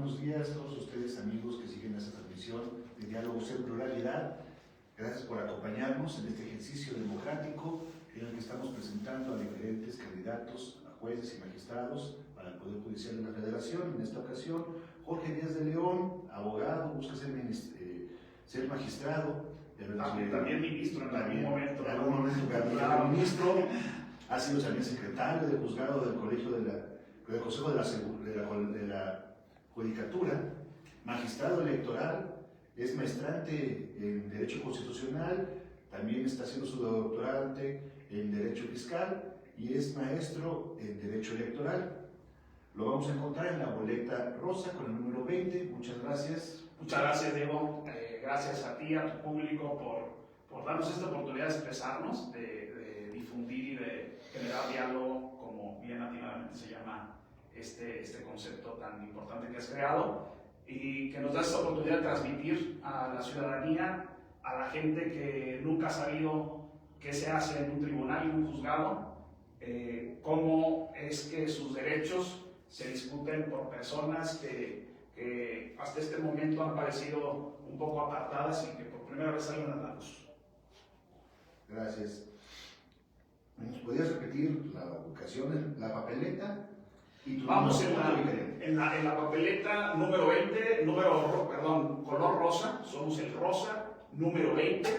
buenos días a todos ustedes, amigos que siguen esta transmisión de Diálogos en Pluralidad. Gracias por acompañarnos en este ejercicio democrático en el que estamos presentando a diferentes candidatos, a jueces y magistrados para el Poder Judicial de la Federación. En esta ocasión, Jorge Díaz de León, abogado, busca ser magistrado. También ministro en algún momento. En algún momento claro. Ministro, ha sido también secretario del juzgado del Colegio del Consejo de la Judicatura, magistrado electoral, es maestrante en Derecho Constitucional, también está haciendo su doctorante en Derecho Fiscal y es maestro en Derecho Electoral. Lo vamos a encontrar en la boleta rosa con el número 20. Muchas gracias. Muchas gracias, Diego. Gracias a ti, a tu público, por darnos esta oportunidad de expresarnos, de difundir y de generar diálogo, como bien atinadamente se llama este concepto tan importante que has creado, y que nos da esta oportunidad de transmitir a la ciudadanía, a la gente que nunca ha sabido qué se hace en un tribunal y un juzgado, cómo es que sus derechos se discuten por personas que hasta este momento han parecido un poco apartadas y que por primera vez salen a la luz. Gracias. ¿Nos podrías repetir la ubicación, la papeleta? Vamos en la papeleta número 20, color rosa, somos el rosa, número 20.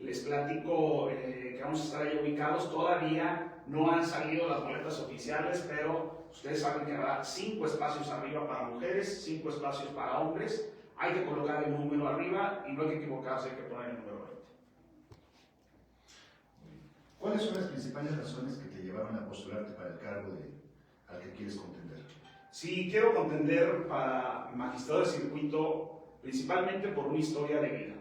Les platico que vamos a estar ahí ubicados. Todavía no han salido las boletas oficiales, pero ustedes saben que habrá 5 espacios arriba para mujeres, 5 espacios para hombres. Hay que colocar el número arriba y no hay que equivocarse, hay que poner el número 20. ¿Cuáles son las principales razones que te llevaron a postularte para el cargo al que quieres contender? Sí, quiero contender para magistrado de circuito principalmente por una historia de vida.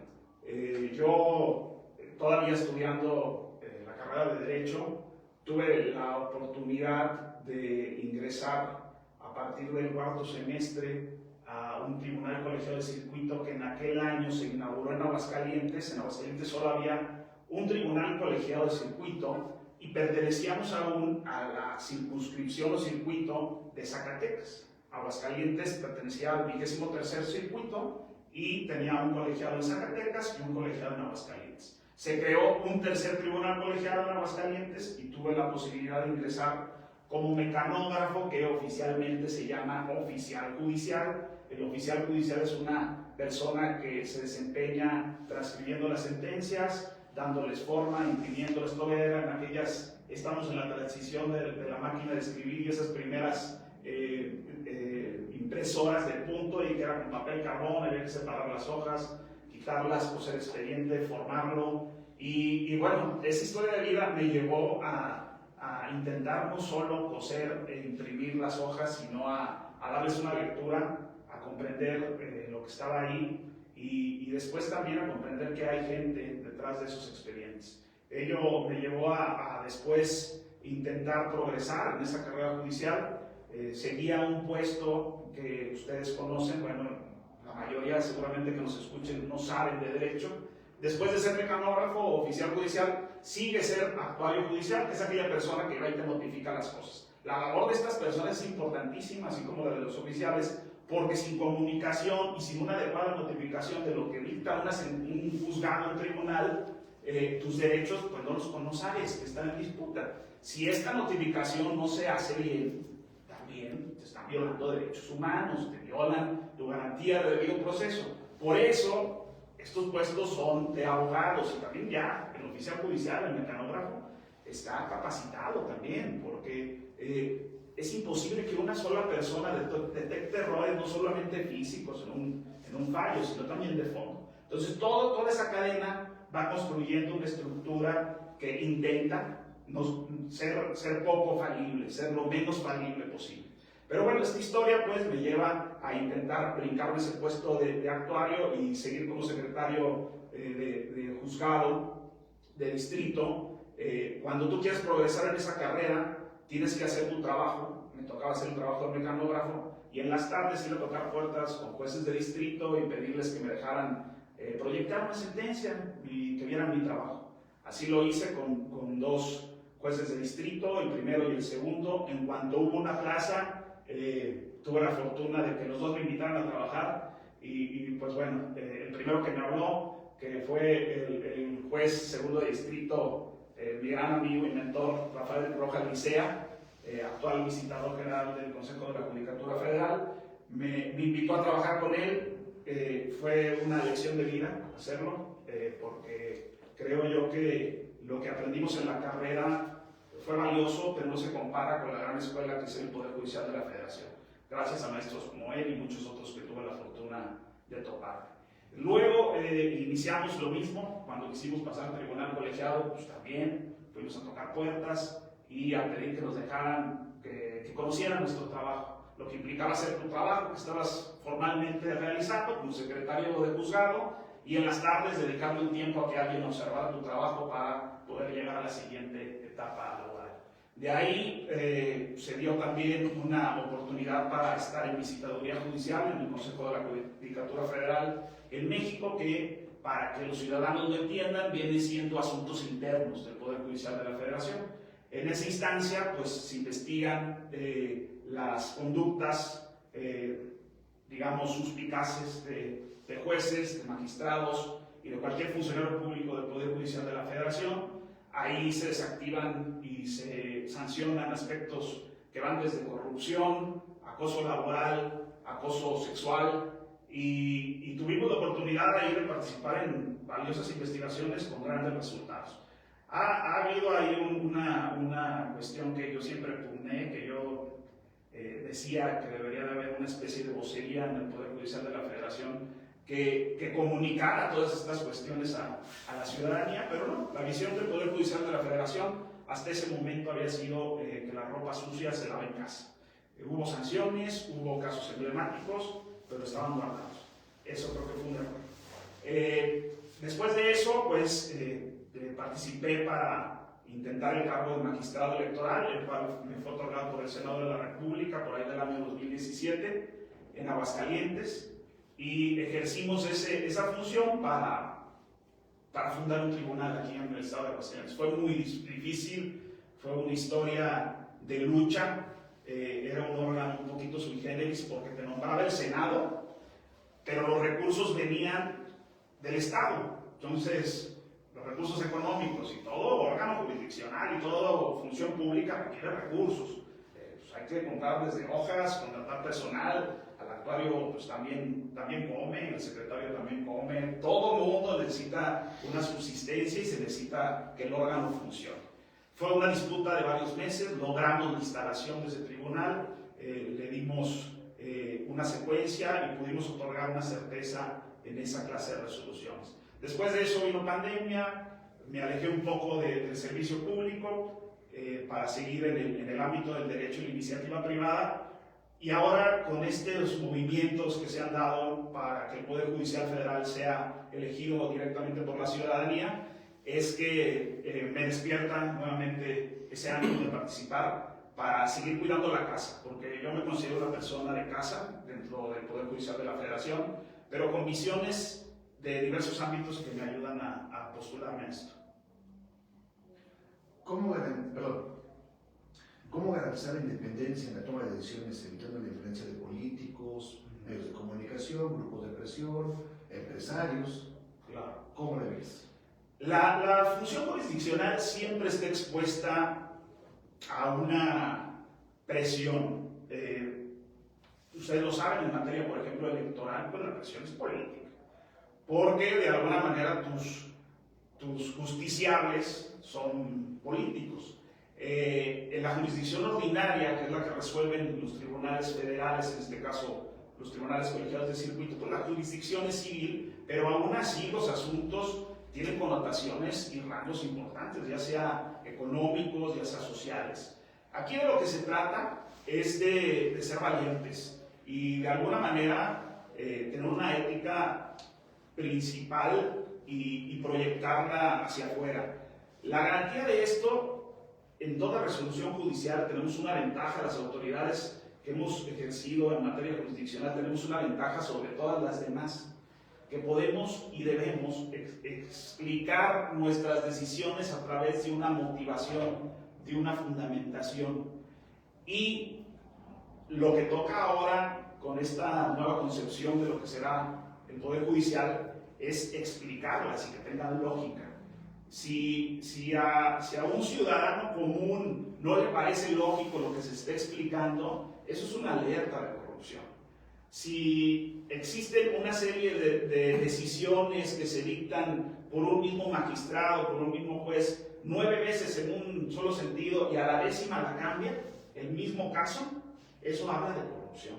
Yo, todavía estudiando la carrera de Derecho, tuve la oportunidad de ingresar a partir del 4º semestre a un tribunal colegiado de circuito que en aquel año se inauguró en Aguascalientes. En Aguascalientes solo había un tribunal colegiado de circuito y pertenecíamos aún a la circunscripción o circuito de Zacatecas. Aguascalientes pertenecía al 23º circuito y tenía un colegiado en Zacatecas y un colegiado en Aguascalientes. Se creó un tercer tribunal colegiado en Aguascalientes y tuve la posibilidad de ingresar como mecanógrafo, que oficialmente se llama oficial judicial. El oficial judicial es una persona que se desempeña transcribiendo las sentencias, dándoles forma, imprimiéndoles. Todavía en aquellas, estamos en la transición de la máquina de escribir y esas primeras impresoras de punto, y que era con papel carbón, había que separar las hojas, quitarlas, coser expediente, formarlo, y bueno, esa historia de vida me llevó a intentar no solo coser e imprimir las hojas, sino a darles una lectura, a comprender lo que estaba ahí, y después también a comprender que hay gente detrás de esos expedientes. Ello me llevó a después intentar progresar en esa carrera judicial. Seguía un puesto que ustedes conocen, bueno, la mayoría seguramente que nos escuchen no saben de derecho. Después de ser mecanógrafo o oficial judicial, sigue ser actuario judicial, que es aquella persona que va y te notifica las cosas. La labor de estas personas es importantísima, así como la de los oficiales, porque sin comunicación y sin una adecuada notificación de lo que dicta un juzgado, un tribunal, tus derechos pues no sabes que están en disputa. Si esta notificación no se hace bien, también te están violando derechos humanos, te violan tu garantía de debido proceso. Por eso estos puestos son de abogados, y también ya el oficial judicial, el mecanógrafo, está capacitado también, porque es imposible que una sola persona detecte errores, no solamente físicos en un fallo, sino también de fondo. Entonces toda esa cadena va construyendo una estructura que intenta ser poco falible, ser lo menos falible posible. Pero bueno, esta historia pues me lleva a intentar brincarme ese puesto de actuario y seguir como secretario de juzgado, de distrito. Cuando tú quieres progresar en esa carrera, tienes que hacer tu trabajo. Me tocaba hacer el trabajo de mecanógrafo, y en las tardes ir a tocar puertas con jueces de distrito y pedirles que me dejaran proyectar una sentencia y que vieran mi trabajo. Así lo hice con 2 jueces de distrito, el primero y el segundo. En cuanto hubo una plaza, tuve la fortuna de que los dos me invitaran a trabajar y pues bueno, el primero que me habló, que fue el juez segundo de distrito, mi gran amigo y mentor Rafael Rojas Licea, actual visitador general del Consejo de la Judicatura Federal, me invitó a trabajar con él. Fue una lección de vida hacerlo, porque creo yo que lo que aprendimos en la carrera fue valioso, pero no se compara con la gran escuela que es el Poder Judicial de la Federación, gracias a maestros como él y muchos otros que tuve la fortuna de topar. Luego iniciamos lo mismo, cuando quisimos pasar al tribunal colegiado, pues también fuimos a tocar puertas y a pedir que nos dejaran, que conocieran nuestro trabajo, lo que implicaba hacer tu trabajo que estabas formalmente realizando como secretario de juzgado, y en las tardes dedicarle un tiempo a que alguien observara tu trabajo para poder llegar a la siguiente etapa laboral. De ahí se dio también una oportunidad para estar en visitaduría judicial en el Consejo de la Judicatura Federal en México, que para que los ciudadanos lo entiendan, viene siendo asuntos internos del Poder Judicial de la Federación. En esa instancia, pues se investigan las conductas, digamos, suspicaces de jueces, de magistrados y de cualquier funcionario público del Poder Judicial de la Federación. Ahí se desactivan y se sancionan aspectos que van desde corrupción, acoso laboral, acoso sexual, y tuvimos la oportunidad ahí de participar en valiosas investigaciones con grandes resultados. Ha habido ahí una cuestión que yo siempre pugné, que yo decía que debería de haber una especie de vocería en el Poder Judicial de la Federación que comunicara todas estas cuestiones a la ciudadanía, pero no, la visión del Poder Judicial de la Federación hasta ese momento había sido que la ropa sucia se lava en casa. Hubo sanciones, hubo casos emblemáticos, pero estaban guardados. Eso creo que fue un error. Después de eso, pues participé para intentar el cargo de magistrado electoral, el cual me fue otorgado por el Senado de la República por ahí del año 2017 en Aguascalientes, y ejercimos esa función para fundar un tribunal aquí en el estado de Aguascalientes. Fue muy difícil, fue una historia de lucha, era un órgano un poquito sui generis porque te nombraba el Senado, pero los recursos venían del Estado. Entonces, los recursos económicos y todo órgano jurisdiccional y toda función pública requiere recursos. Pues hay que comprar desde hojas, contratar personal, al actuario pues también come, el secretario también come, todo el mundo necesita una subsistencia y se necesita que el órgano funcione. Fue una disputa de varios meses, logramos la instalación de ese tribunal, le dimos una secuencia y pudimos otorgar una certeza en esa clase de resoluciones. Después de eso vino pandemia, me alejé un poco del servicio público para seguir en el ámbito del derecho y la iniciativa privada, y ahora con estos movimientos que se han dado para que el Poder Judicial Federal sea elegido directamente por la ciudadanía, es que me despierta nuevamente ese ánimo de participar para seguir cuidando la casa, porque yo me considero una persona de casa dentro del Poder Judicial de la Federación, pero con visiones de diversos ámbitos que me ayudan a postularme a esto. ¿Cómo garantizar la independencia en la toma de decisiones, evitando la influencia de políticos, medios de comunicación, grupos de presión, empresarios? Claro. ¿Cómo le ves? La función jurisdiccional siempre está expuesta a una presión. Ustedes lo saben, en materia, por ejemplo, electoral, pues la presión es política, porque de alguna manera tus justiciables son políticos. En la jurisdicción ordinaria, que es la que resuelven los tribunales federales, en este caso los tribunales colegiados de circuito, pues la jurisdicción es civil, pero aún así los asuntos tienen connotaciones y rangos importantes, ya sea económicos, ya sea sociales. Aquí de lo que se trata es de ser valientes y de alguna manera tener una ética principal y proyectarla hacia afuera. La garantía de esto, en toda resolución judicial tenemos una ventaja, las autoridades que hemos ejercido en materia jurisdiccional tenemos una ventaja sobre todas las demás, que podemos y debemos explicar nuestras decisiones a través de una motivación, de una fundamentación. Y Lo que toca ahora con esta nueva concepción de lo que será el Poder Judicial es explicarlas y que tengan lógica. Si a un ciudadano común no le parece lógico lo que se está explicando, eso es una alerta de corrupción. Si existen una serie de decisiones que se dictan por un mismo magistrado, por un mismo juez, 9 veces en un solo sentido y a la 10ª la cambia, el mismo caso, eso habla de corrupción.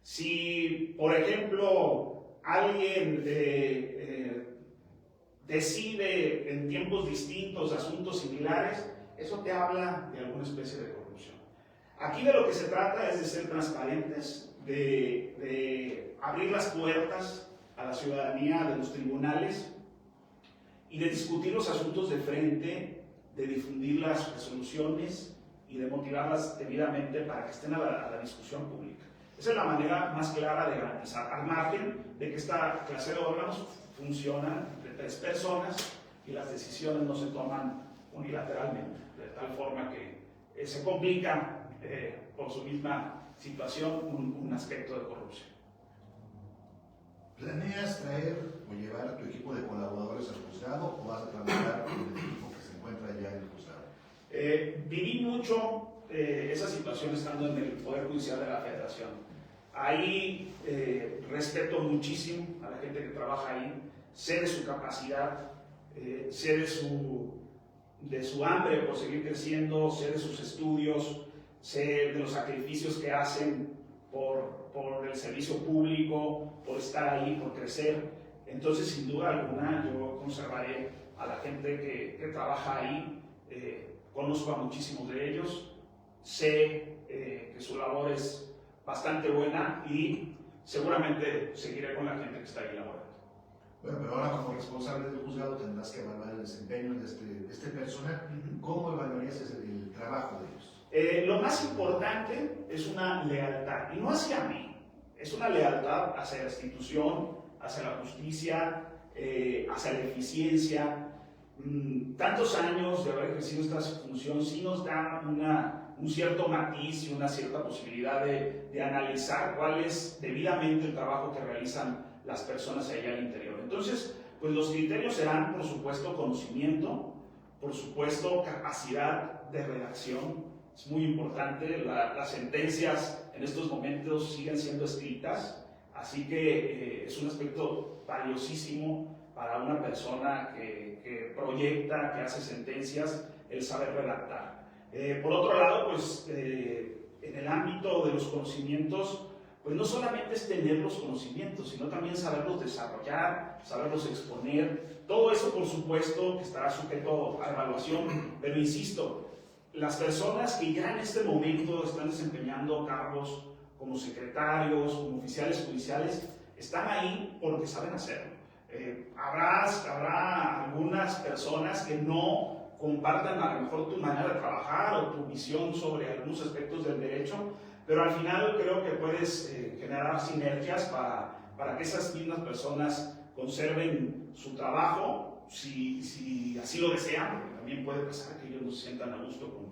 Si, por ejemplo, alguien decide en tiempos distintos asuntos similares, eso te habla de alguna especie de corrupción. Aquí de lo que se trata es de ser transparentes, de abrir las puertas a la ciudadanía de los tribunales y de discutir los asuntos de frente, de difundir las resoluciones y de motivarlas debidamente para que estén a la discusión pública. Esa es la manera más clara de garantizar, al margen de que esta clase de órganos funcionan entre 3 personas y las decisiones no se toman unilateralmente, de tal forma que se complica por su misma situación un aspecto de corrupción. ¿Planeas traer o llevar a tu equipo de colaboradores al juzgado o vas a trabajar con el equipo que se encuentra ya en el juzgado? Viví mucho esa situación estando en el Poder Judicial de la Federación. Ahí respeto muchísimo a la gente que trabaja ahí, sé de su capacidad, sé de su hambre por seguir creciendo, sé de sus estudios, sé de los sacrificios que hacen por el servicio público, por estar ahí, por crecer. Entonces, sin duda alguna, yo conservaré a la gente que trabaja ahí. Conozco a muchísimos de ellos, sé que su labor es bastante buena y seguramente seguiré con la gente que está ahí laborando. Bueno, pero ahora como responsable del juzgado tendrás que evaluar el desempeño de este personal. ¿Cómo evaluarías el trabajo de ellos? Lo más importante es una lealtad, y no hacia mí, es una lealtad hacia la institución, hacia la justicia, hacia la eficiencia. Tantos años de haber ejercido esta función sí nos da un cierto matiz y una cierta posibilidad de analizar cuál es debidamente el trabajo que realizan las personas allá al interior. Entonces, pues los criterios serán, por supuesto, conocimiento, por supuesto, capacidad de redacción. Es muy importante, las sentencias en estos momentos siguen siendo escritas, así que es un aspecto valiosísimo para una persona que proyecta, que hace sentencias, el saber redactar. Por otro lado, pues en el ámbito de los conocimientos, pues no solamente es tener los conocimientos, sino también saberlos desarrollar, saberlos exponer. Todo eso, por supuesto, que estará sujeto a evaluación, pero insisto, las personas que ya en este momento están desempeñando cargos como secretarios, como oficiales judiciales, están ahí porque saben hacerlo. Habrá algunas personas que no compartan a lo mejor tu manera de trabajar o tu visión sobre algunos aspectos del derecho, pero al final creo que puedes generar sinergias para que esas mismas personas conserven su trabajo, si así lo desean, porque también puede pasar que ellos no se sientan a gusto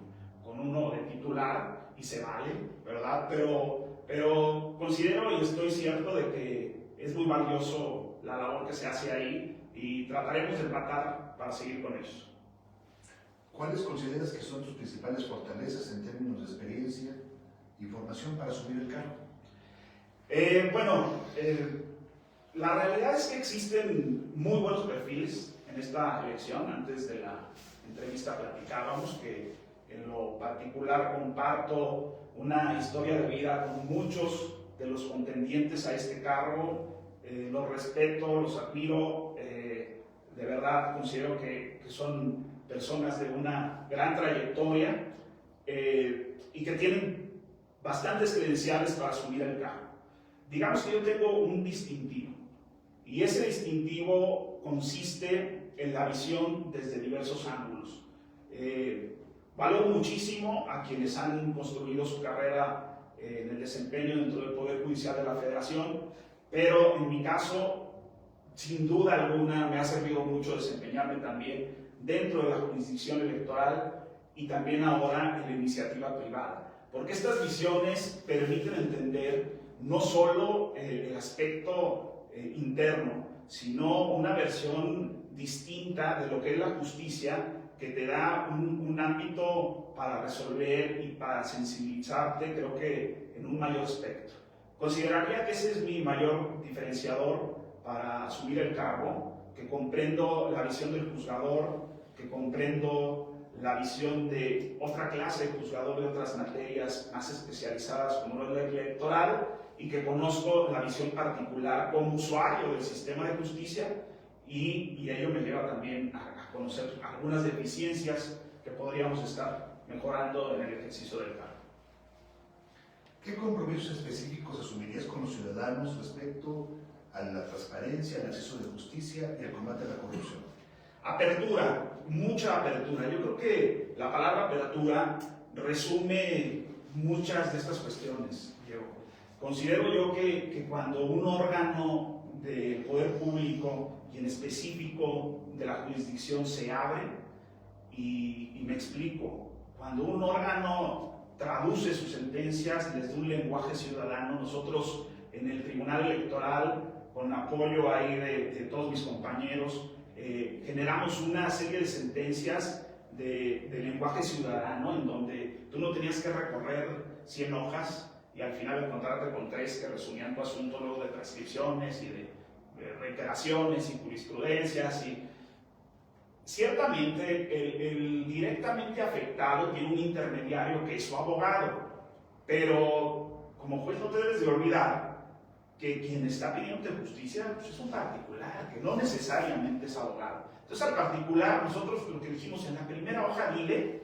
con uno de titular y se vale, ¿verdad? Pero considero y estoy cierto de que es muy valioso la labor que se hace ahí y trataremos de tratar para seguir con ellos. ¿Cuáles consideras que son tus principales fortalezas en términos de experiencia y formación para asumir el cargo? La realidad es que existen muy buenos perfiles en esta elección. Antes de la entrevista platicábamos que en lo particular comparto una historia de vida con muchos de los contendientes a este cargo. Los respeto, los admiro, de verdad considero que son personas de una gran trayectoria y que tienen bastantes credenciales para asumir el cargo. Digamos que yo tengo un distintivo, y ese distintivo consiste en la visión desde diversos ángulos. Valoro muchísimo a quienes han construido su carrera en el desempeño dentro del Poder Judicial de la Federación, pero en mi caso, sin duda alguna, me ha servido mucho desempeñarme también dentro de la jurisdicción electoral y también ahora en la iniciativa privada, porque estas visiones permiten entender no solo el aspecto interno, sino una versión distinta de lo que es la justicia, que te da un ámbito para resolver y para sensibilizarte, creo que en un mayor espectro. Consideraría que ese es mi mayor diferenciador para asumir el cargo, que comprendo la visión del juzgador, que comprendo la visión de otra clase de juzgador de otras materias más especializadas como lo es la electoral, y que conozco la visión particular como usuario del sistema de justicia, y ello me lleva también a conocer algunas deficiencias que podríamos estar mejorando en el ejercicio del cargo. ¿Qué compromisos específicos asumirías con los ciudadanos respecto a la transparencia, al acceso de justicia y al combate a la corrupción? Apertura, mucha apertura. Yo creo que la palabra apertura resume muchas de estas cuestiones, Diego. Considero yo que cuando un órgano del poder público y en específico de la jurisdicción se abre, y me explico, cuando un órgano traduce sus sentencias desde un lenguaje ciudadano, nosotros en el Tribunal Electoral, con apoyo ahí de todos mis compañeros, generamos una serie de sentencias de lenguaje ciudadano, en donde tú no tenías que recorrer 100 hojas y al final encontrarte con 3 que resumían tu asunto luego de transcripciones y de reiteraciones y jurisprudencias. Y ciertamente el directamente afectado tiene un intermediario que es su abogado, pero como juez no te debes de olvidar que quien está pidiendo justicia pues es un particular, que no necesariamente es abogado. Entonces al particular nosotros lo que dijimos en la primera hoja, dile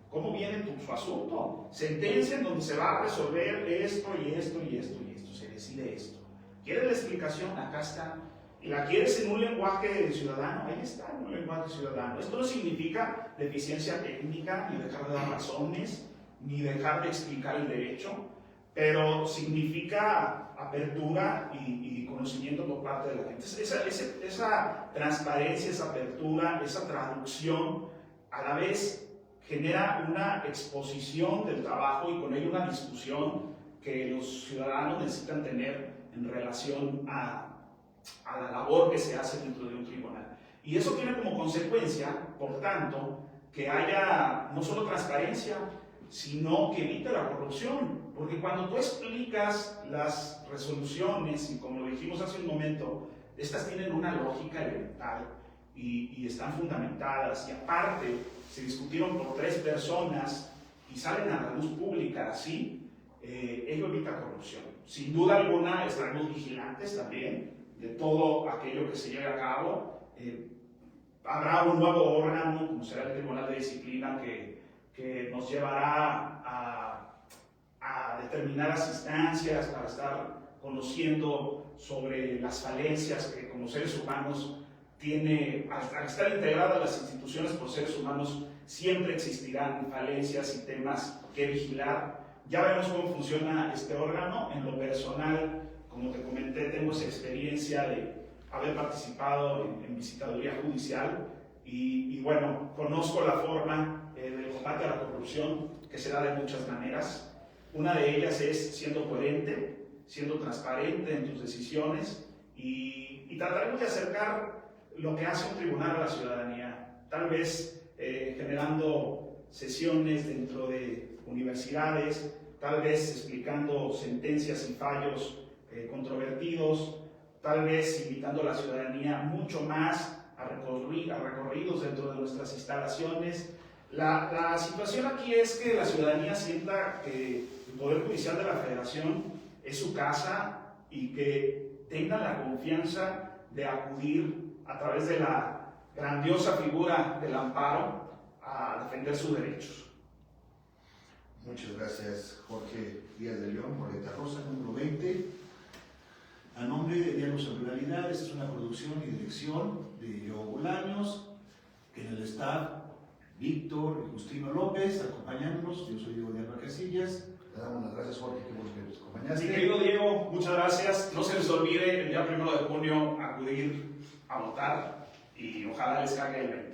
cómo viene su asunto, sentencia en donde se va a resolver esto y esto y esto y esto, se decide esto. ¿Quieres la explicación? Acá está. ¿Y la quieres en un lenguaje ciudadano? Ahí está, en un lenguaje ciudadano. Esto no significa deficiencia técnica, ni dejar de dar razones, ni dejar de explicar el derecho, pero significa apertura y conocimiento por parte de la gente. Esa transparencia, esa apertura, esa traducción, a la vez genera una exposición del trabajo y con ello una discusión que los ciudadanos necesitan tener en relación a la labor que se hace dentro de un tribunal. Y eso tiene como consecuencia, por tanto, que haya no solo transparencia, sino que evite la corrupción. Porque cuando tú explicas las resoluciones, y como lo dijimos hace un momento, estas tienen una lógica elemental y están fundamentadas, y aparte se discutieron por 3 personas y salen a la luz pública así, ello evita corrupción. Sin duda alguna estaremos vigilantes también de todo aquello que se lleve a cabo. Habrá un nuevo órgano, como será el Tribunal de Disciplina, que nos llevará a determinadas instancias para estar conociendo sobre las falencias que como seres humanos tiene, al estar integradas las instituciones por seres humanos, siempre existirán falencias y temas que vigilar. Ya veremos cómo funciona este órgano. En lo personal, como te comenté, tengo esa experiencia de haber participado en visitaduría judicial y bueno, conozco la forma del combate a la corrupción, que se da de muchas maneras. Una de ellas es siendo coherente, siendo transparente en tus decisiones y trataremos de acercar lo que hace un tribunal a la ciudadanía, tal vez generando sesiones dentro de universidades, tal vez explicando sentencias y fallos controvertidos, tal vez invitando a la ciudadanía mucho más a recorridos dentro de nuestras instalaciones. La situación aquí es que la ciudadanía sienta que el Poder Judicial de la Federación es su casa y que tenga la confianza de acudir a través de la grandiosa figura del amparo a defender sus derechos. Muchas gracias, Jorge Díaz de León, Boleta Rosa, número 20. A nombre de Diálogos en Pluralidad, esta es una producción y dirección de Diogo Bolaños, en el staff Víctor y Justino López, acompañándonos. Yo soy Diego de Alba Casillas. Le damos las gracias, Jorge, que nos acompañaste. Mi querido Diego, muchas gracias. No se les olvide el día 1 de junio acudir a votar y ojalá les caiga el 20.